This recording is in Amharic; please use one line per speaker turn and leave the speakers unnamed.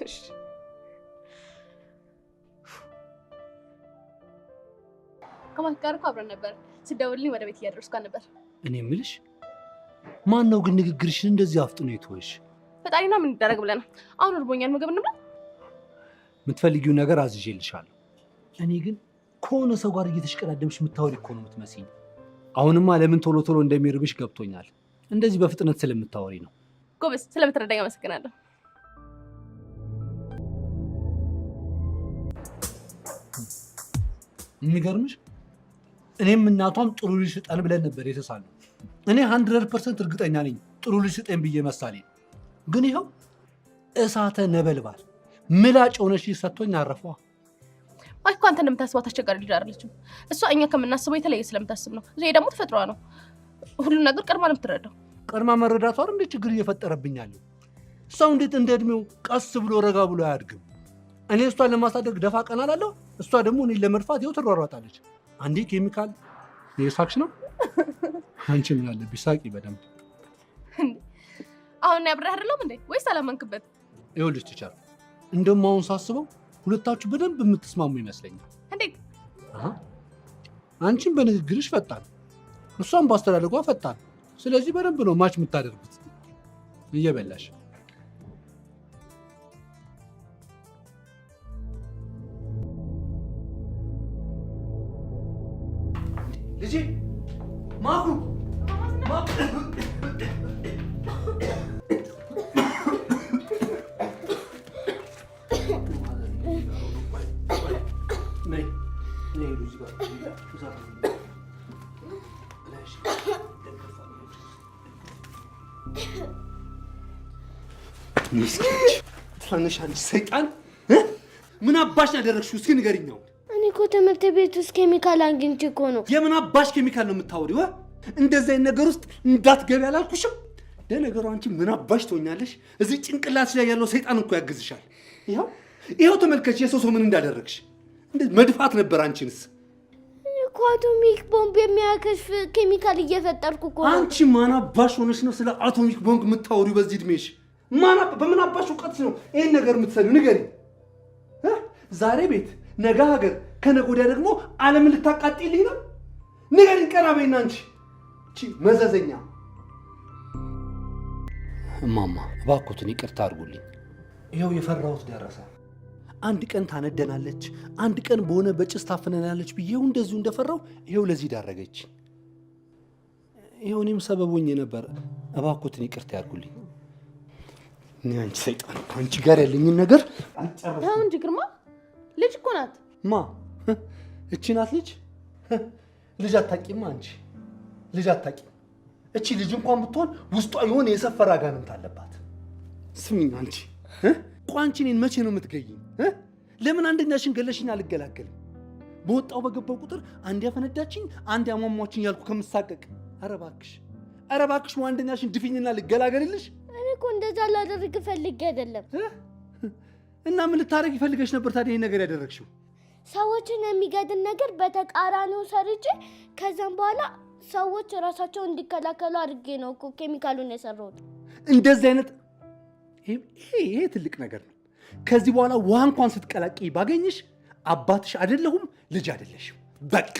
እሺ ከማን ጋር እኮ አብረን ነበር ስደውልልኝ ወደ ቤት እያደረስኩ ነበር
እኔ የምልሽ ማን ነው ግን ንግግርሽን እንደዚህ አፍጥኖ የተወሽ
ፈጣሪና ምን ይደረግ ብለና አሁን እርቦኛል ምግብ እንብላ
የምትፈልጊው ነገር አዝዤልሻለሁ እኔ ግን ከሆነ ሰው ጋር እየተሽቀዳደምሽ የምታወሪ እኮ ነው የምትመስይኝ አሁንማ ለምን ቶሎ ቶሎ እንደሚርብሽ ገብቶኛል እንደዚህ በፍጥነት ስለምታወሪ ነው
ጎበዝ ስለምትረዳኝ አመሰግናለሁ
የሚገርምሽ እኔም እናቷም ጥሩ ልጅ ስጠን ብለን ነበር የተሳለው እኔ 100% እርግጠኛ ነኝ ጥሩ ልጅ ስጠን ብዬ መሳሌ ግን ይኸው እሳተ ነበልባል ምላጭ ሆነሽ ሰጥቶኝ አረፏ
አይ እኮ አንተ እንደምታስባት አስቸጋሪ ልጅ አይደለችም እሷ እኛ ከምናስበው የተለየ ስለምታስብ ነው ይሄ ደግሞ ተፈጥሯ ነው ሁሉ ነገር ቀድማ ነው የምትረዳው
ቀድማ መረዳቷ እንደ ችግር እየፈጠረብኛል ሰው እንዴት እንደ እድሜው ቀስ ብሎ ረጋ ብሎ አያድግም እኔ እሷን ለማሳደግ ደፋ ቀና አላለሁ እሷ ደግሞ እኔን ለመድፋት ይኸው ትሯሯጣለች አንዴ ኬሚካል የሳክሽ ነው አንቺ ምን አለብሽ ሳቂ በደንብ
አሁን ያብረህ አይደለም እንዴ ወይስ አላመንክበት
ይኸውልሽ ቲቸር እንደውም አሁን ሳስበው ሁለታችሁ በደንብ የምትስማሙ ይመስለኛል
እንዴት
አንቺም በንግግርሽ ፈጣን እሷም ባስተዳደጓ ፈጣን ስለዚህ በደንብ ነው ማች የምታደርጉት እየበላሽ ልጄ ማኩ ትንሽ ሰይጣን ምን አባሽ ያደረግሽው እስኪ ንገሪኛው
እኔ እኮ ትምህርት ቤት ውስጥ ኬሚካል አግኝቼ እኮ ነው
የምን አባሽ ኬሚካል ነው የምታወሪው እንደዚህ አይነት ነገር ውስጥ እንዳትገቢ አላልኩሽም ለነገሩ አንቺ ምን አባሽ ትሆኛለሽ እዚህ ጭንቅላትሽ ላይ ያለው ሰይጣን እኮ ያግዝሻል ይኸው ተመልከች የሰው ምን እንዳደረግሽ መድፋት ነበር አንቺንስ
እኔ እኮ አቶሚክ ቦምብ የሚያከሽፍ ኬሚካል እየፈጠርኩ እኮ ነው
አንቺ ማን አባሽ ሆነሽ ነው ስለ አቶሚክ ቦምብ የምታወሪው በዚህ እድሜሽ በምን አባሽ እውቀት ነው ይሄን ነገር የምትሰሪው ንገሪኝ ዛሬ ቤት ነገ ሀገር ከነገ ወዲያ ደግሞ ዓለምን ልታቃጥይልኝ ነው ንገሪኝ ቀና በይና አንቺ እቺ መዘዘኛ እማማ እባክዎትን ይቅርታ አድርጉልኝ ይኸው የፈራሁት ደረሰ አንድ ቀን ታነደናለች አንድ ቀን በሆነ በጭስ ታፈነናለች ብዬው እንደዚሁ እንደፈራው ይኸው ለዚህ ዳረገች ይኸው እኔም ሰበቦኝ ነበር እባክዎትን ይቅርታ ያድርጉልኝ አንቺ ሰይጣን አንቺ ጋር ያለኝን ነገር አልጨረስኩም
አሁን እንጂ ግርማ ልጅ እኮ ናት
ማ እቺ ናት ልጅ አታውቂም አንቺ ልጅ አታውቂም እቺ ልጅ እንኳን ብትሆን ውስጧ የሆነ የሰፈረ አጋንንት አለባት ስሚኝ አንቺ ቋንቺ እኔን መቼ ነው የምትገይኝ ለምን አንደኛሽን ገለሽኝ አልገላገልም በወጣው በገባው ቁጥር አንድ ያፈነዳችኝ አንድ ያሟሟችኝ ያልኩ ከምሳቀቅ ኧረ እባክሽ አንደኛሽን ድፊኝና ልገላገልልሽ
እኔ እኮ እንደዛ ላደርግ ፈልጌ አይደለም
እና ምን ልታረጊ ፈልገሽ ነበር ታዲያ ይሄን ነገር ያደረግሽው
ሰዎችን የሚገድል ነገር በተቃራኒው ሰርቼ ከዛም በኋላ ሰዎች ራሳቸውን እንዲከላከሉ አድርጌ ነው እኮ ኬሚካሉን የሰራሁት
እንደዚህ አይነት ይሄ ትልቅ ነገር ነው ከዚህ በኋላ ውሃ እንኳን ስትቀላቂ ባገኝሽ አባትሽ አይደለሁም ልጅ አይደለሽም በቃ